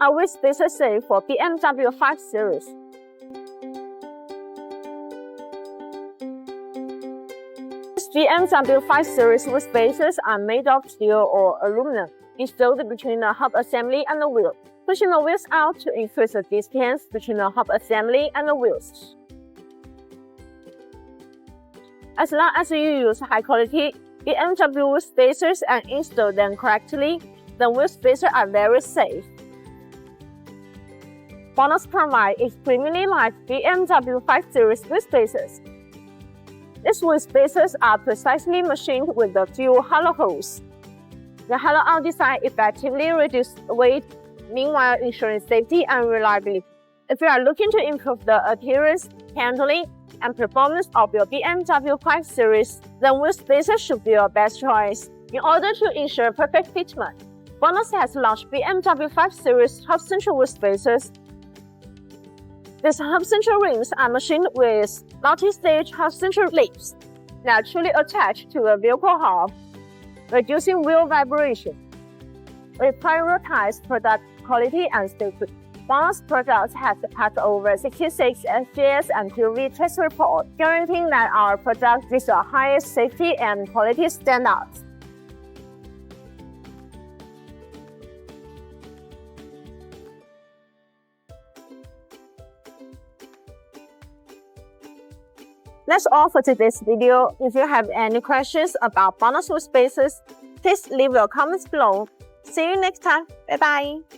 are wheel spacers safe for BMW 5 Series? BMW 5 Series wheel spacers are made of steel or aluminum, installed between the hub assembly and the wheel, pushing the wheels out to increase the distance between the hub assembly and the wheels. As long as you use high-quality BMW wheel spacers and install them correctly, the wheel spacers are very safe. BONOSS provides extremely light BMW 5 Series wheel spacers. These wheel spacers are precisely machined with the few hollow holes. The hollow-out design effectively reduces weight, meanwhile ensuring safety and reliability. If you are looking to improve the appearance, handling, and performance of your BMW 5 Series, then wheel spacers should be your best choice. In order to ensure perfect fitment, BONOSS has launched BMW 5 Series hub central wheel spacers. These hub central rims are machined with multi-stage hub central lips naturally attached to the vehicle hub, reducing wheel vibration. We prioritize product quality and safety. BONOSS products have passed over 66 SGS and QV test reports, guaranteeing that our products reach the highest safety and quality standards. That's all for today's video. If you have any questions about BONOSS wheel spacers, please leave your comments below. See you next time. Bye bye.